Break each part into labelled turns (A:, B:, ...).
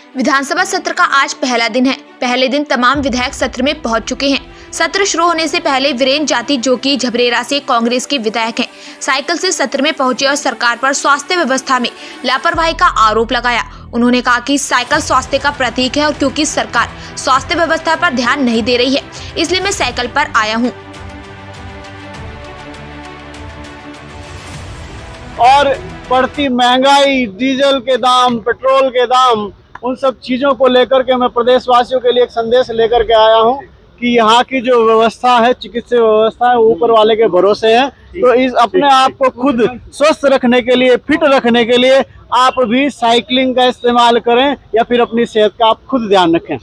A: विधानसभा सत्र का आज पहला दिन है। पहले दिन तमाम विधायक सत्र में पहुंच चुके हैं। सत्र शुरू होने से पहले वीरेंद्र जाति, जो कि झबरेरा से कांग्रेस के विधायक हैं, साइकिल से सत्र में पहुंचे और सरकार पर स्वास्थ्य व्यवस्था में लापरवाही का आरोप लगाया। उन्होंने कहा कि साइकिल स्वास्थ्य का प्रतीक है और क्योंकि सरकार स्वास्थ्य व्यवस्था पर ध्यान नहीं दे रही है, इसलिए मैं साइकिल पर आया हूँ।
B: और बढ़ती महंगाई, डीजल के दाम, पेट्रोल के दाम, उन सब चीज़ों को लेकर के मैं प्रदेशवासियों के लिए एक संदेश लेकर के आया हूं कि यहाँ की जो व्यवस्था है, चिकित्सा व्यवस्था है, ऊपर वाले के भरोसे है। तो इस अपने आप को खुद स्वस्थ रखने के लिए, फिट रखने के लिए आप भी साइकिलिंग का इस्तेमाल करें या फिर अपनी सेहत का आप खुद ध्यान रखें।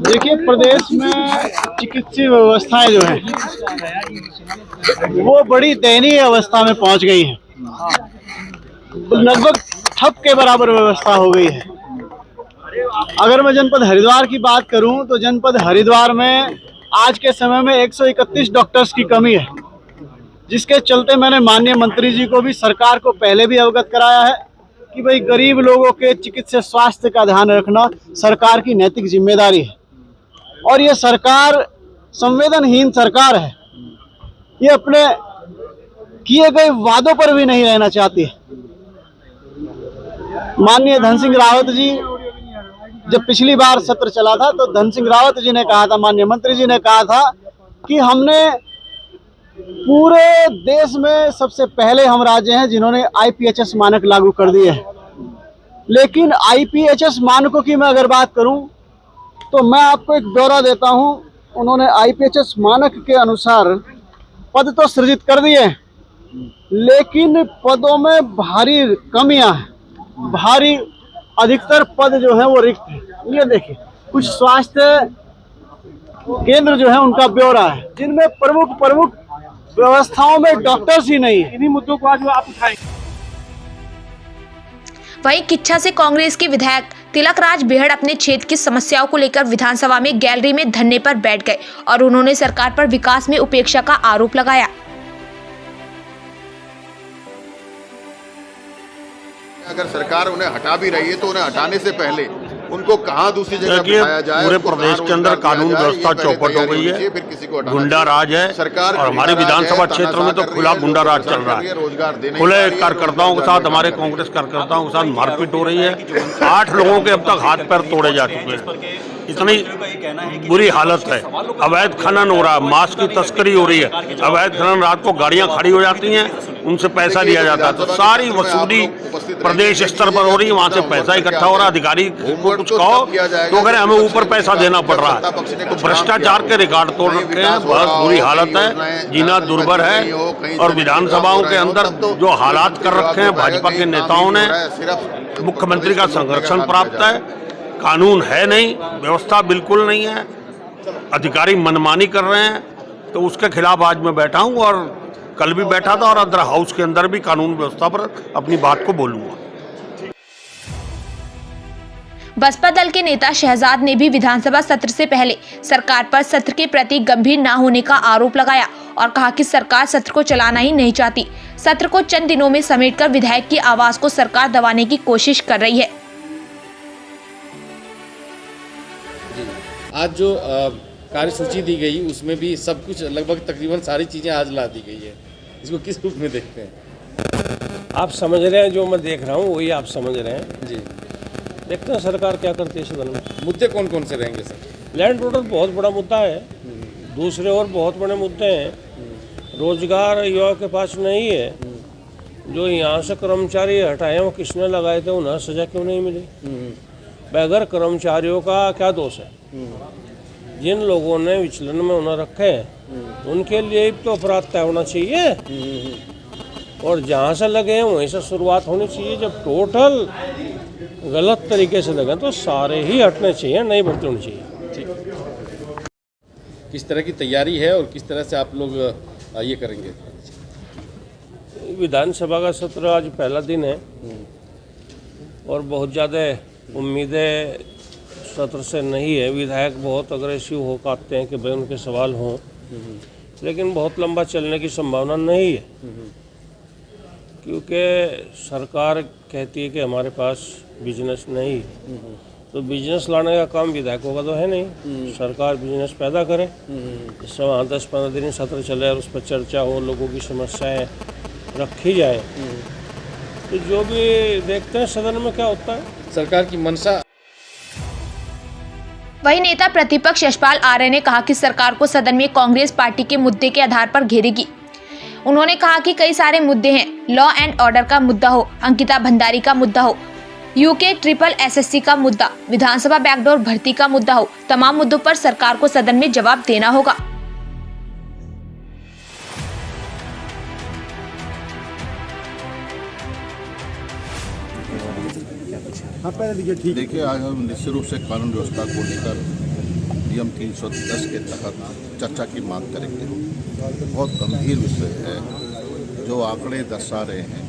B: देखिए, प्रदेश में चिकित्सीय व्यवस्थाएं जो है वो बड़ी दयनीय अवस्था में पहुंच गई हैं। लगभग ठप के बराबर व्यवस्था हो गई है। अगर मैं जनपद हरिद्वार की बात करूं तो जनपद हरिद्वार में आज के समय में 131 डॉक्टर्स की कमी है, जिसके चलते मैंने माननीय मंत्री जी को भी, सरकार को पहले भी अवगत कराया है कि भाई गरीब लोगों के चिकित्सा स्वास्थ्य का ध्यान रखना सरकार की नैतिक जिम्मेदारी है। और ये सरकार संवेदनहीन सरकार है। ये अपने किए गए वादों पर भी नहीं रहना चाहती है। माननीय धन सिंह रावत जी, जब पिछली बार सत्र चला था तो धन सिंह रावत जी ने कहा था, माननीय मंत्री जी ने कहा था कि हमने पूरे देश में सबसे पहले हम राज्य हैं जिन्होंने IPHS मानक लागू कर दिए हैं। लेकिन IPHS मानकों की मैं अगर बात करूं तो मैं आपको एक ब्यौरा देता हूं। उन्होंने IPHS मानक के अनुसार पद तो सृजित कर दिए, लेकिन पदों में भारी कमियां हैं। भारी अधिकतर पद जो है वो रिक्त है। ये देखिए, कुछ स्वास्थ्य केंद्र जो है उनका ब्यौरा है जिनमें प्रमुख व्यवस्थाओं में डॉक्टर्स ही नहीं है। इन्हीं मुद्दों को आज आप उठाएंगे।
A: वहीं किच्छा से कांग्रेस के विधायक तिलक राज बेहड़ अपने क्षेत्र की समस्याओं को लेकर विधानसभा में गैलरी में धरने पर बैठ गए और उन्होंने सरकार पर विकास में उपेक्षा का आरोप लगाया।
C: अगर सरकार उन्हें हटा भी रही है तो उन्हें हटाने से पहले उनको कहाँ दूसरी जगह बिठाया जाए।
D: पूरे प्रदेश के अंदर कानून व्यवस्था चौपट हो गई है,
C: फिर किसी को
D: गुंडा राज है सरकार। और हमारे विधानसभा क्षेत्र में तो खुला गुंडा राज चल रहा है। खुले कार्यकर्ताओं के साथ, हमारे कांग्रेस कार्यकर्ताओं के साथ मारपीट हो रही है। 8 लोगों के अब तक हाथ पैर तोड़े जा चुके हैं। इतनी बुरी हालत है। अवैध खनन हो रहा है, मांस की तस्करी हो रही है। अवैध खनन, रात को गाड़ियां खड़ी हो जाती हैं, उनसे पैसा लिया जाता है। तो सारी वसूली प्रदेश स्तर पर हो रही है, वहाँ से पैसा इकट्ठा हो रहा है। अधिकारी को कुछ कहो तो अगर हमें ऊपर पैसा देना पड़ रहा है। तो भ्रष्टाचार के रिकॉर्ड तोड़ रखे हैं। बहुत बुरी हालत है, जीना दुर्भर है। और विधानसभाओं के अंदर जो हालात कर रखे हैं भाजपा के नेताओं ने, मुख्यमंत्री का संरक्षण प्राप्त है, कानून है नहीं, व्यवस्था बिल्कुल नहीं है, अधिकारी मनमानी कर रहे हैं। तो उसके खिलाफ आज मैं बैठा हूं और कल भी बैठा था और अंदर हाउस के अंदर भी कानून व्यवस्था पर अपनी बात को बोलूंगा।
A: बसपा दल के नेता शहजाद ने भी विधानसभा सत्र से पहले सरकार पर सत्र के प्रति गंभीर न होने का आरोप लगाया और कहा कि सरकार सत्र को चलाना ही नहीं चाहती। सत्र को चंद दिनों में समेटकर विधायक की आवाज को सरकार दबाने की कोशिश कर रही है।
E: आज जो कार्यसूची दी गई उसमें भी सब कुछ, लगभग तकरीबन सारी चीज़ें आज ला दी गई है। इसको किस रूप में देखते हैं?
F: आप समझ रहे हैं, जो मैं देख रहा हूँ वही आप समझ रहे हैं
E: जी।
F: देखते हैं सरकार क्या करती है सदन में।
E: मुद्दे कौन कौन से रहेंगे सर?
F: लैंड ऑर्डर बहुत बड़ा मुद्दा है। दूसरे और बहुत बड़े मुद्दे हैं। रोजगार युवाओं के पास नहीं है। जो यहाँ से कर्मचारी हटाए वो किसने लगाए थे, उन्हें सजा क्यों नहीं मिली? बगैर कर्मचारियों का क्या दोष है? जिन लोगों ने विचलन में उन्हें रखे हैं उनके लिए तो अपराध तय होना चाहिए और जहाँ से लगे हैं वहीं से शुरुआत होनी चाहिए। जब टोटल गलत तरीके से लगे तो सारे ही हटने चाहिए, नहीं भर्ती होनी चाहिए।
E: ठीक। किस तरह की तैयारी है और किस तरह से आप लोग ये करेंगे?
F: विधानसभा का सत्र आज पहला दिन है और बहुत ज़्यादा उम्मीदें सत्र से नहीं है। विधायक बहुत अग्रेसिव हो पाते हैं कि भाई उनके सवाल हों, लेकिन बहुत लंबा चलने की संभावना नहीं है क्योंकि सरकार कहती है कि हमारे पास बिजनेस नहीं, तो बिजनेस लाने का काम विधायकों का तो है नहीं। सरकार बिजनेस पैदा करे, इससे वहाँ 10-15 दिन सत्र चले और उस पर चर्चा हो, लोगों की समस्याएं रखी जाए। तो जो भी देखते हैं सदन में क्या होता है।
E: सरकार की मंशा।
A: वहीं नेता प्रतिपक्ष यशपाल आर्य ने कहा कि सरकार को सदन में कांग्रेस पार्टी के मुद्दे के आधार पर घेरेगी। उन्होंने कहा कि कई सारे मुद्दे हैं, लॉ एंड ऑर्डर का मुद्दा हो, अंकिता भंडारी का मुद्दा हो, यूके ट्रिपल एसएससी का मुद्दा, विधानसभा बैकडोर भर्ती का मुद्दा हो, तमाम मुद्दों पर सरकार को सदन में जवाब देना होगा।
C: देखिए, आज हम निश्चित रूप से कानून व्यवस्था को लेकर नियम 310 के तहत चर्चा की मांग करेंगे। बहुत गंभीर विषय है जो आंकड़े दर्शा रहे हैं,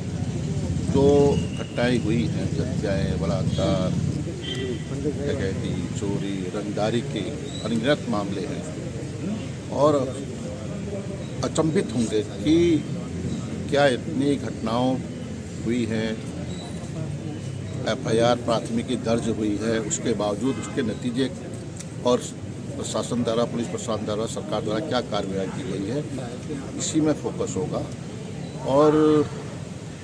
C: जो घटनाएं हुई हैं, हत्याएं, बलात्कार, डकैती, चोरी, रंगदारी के अनगिनत मामले हैं और अचंभित होंगे कि क्या इतनी घटनाओं हुई हैं, एफआईआर प्राथमिकी दर्ज हुई है, उसके बावजूद उसके नतीजे और प्रशासन द्वारा, पुलिस प्रशासन द्वारा, सरकार द्वारा क्या कार्रवाई की गई है, इसी में फोकस होगा। और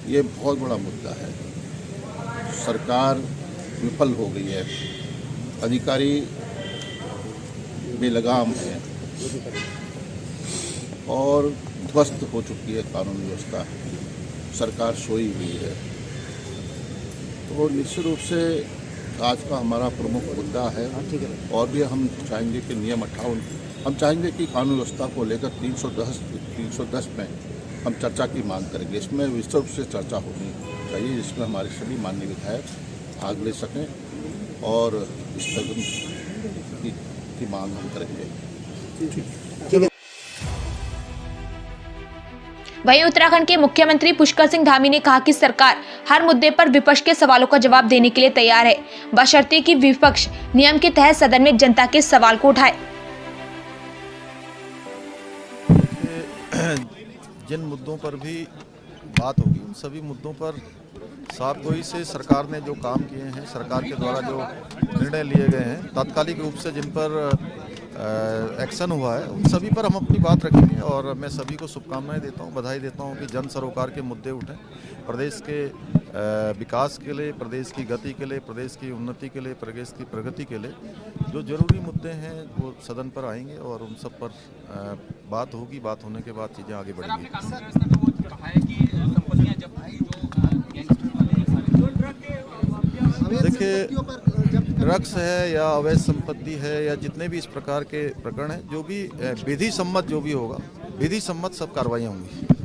C: ये बहुत बड़ा मुद्दा है। सरकार विफल हो गई है, अधिकारी बेलगाम हैं और ध्वस्त हो चुकी है कानून व्यवस्था, सरकार सोई हुई है। तो निश्चित रूप से आज का हमारा प्रमुख मुद्दा है और भी हम चाहेंगे कि नियम 58, हम चाहेंगे कि कानून व्यवस्था को लेकर 310 में हम चर्चा की मांग करेंगे। इसमें विस्तृत रूप से चर्चा होनी चाहिए जिसमें हमारे सभी माननीय विधायक भाग ले सकें और स्थगन की मांग हम करेंगे।
A: वहीं उत्तराखंड के मुख्यमंत्री पुष्कर सिंह धामी ने कहा कि सरकार हर मुद्दे पर विपक्ष के सवालों का जवाब देने के लिए तैयार है, बशर्ते कि विपक्ष नियम के तहत सदन में जनता के सवाल को उठाए।
G: जिन मुद्दों पर भी बात होगी उन सभी मुद्दों पर साफ गोई से सरकार ने जो काम किए हैं, सरकार के द्वारा जो निर्णय लिए गए हैं, तात्कालिक रूप से जिन पर एक्शन हुआ है, उन सभी पर हम अपनी बात रखेंगे। और मैं सभी को शुभकामनाएं देता हूं, बधाई देता हूं कि जन सरोकार के मुद्दे उठें, प्रदेश के विकास के लिए, प्रदेश की गति के लिए, प्रदेश की उन्नति के लिए, प्रदेश की प्रगति के लिए जो जरूरी मुद्दे हैं वो सदन पर आएंगे और उन सब पर बात होगी। बात होने के बाद चीज़ें आगे बढ़ेंगी। देखिए, ड्रग्स है या अवैध संपत्ति है या जितने भी इस प्रकार के प्रकरण हैं, जो भी विधि सम्मत जो भी होगा, विधि सम्मत सब कार्रवाइयाँ होंगी।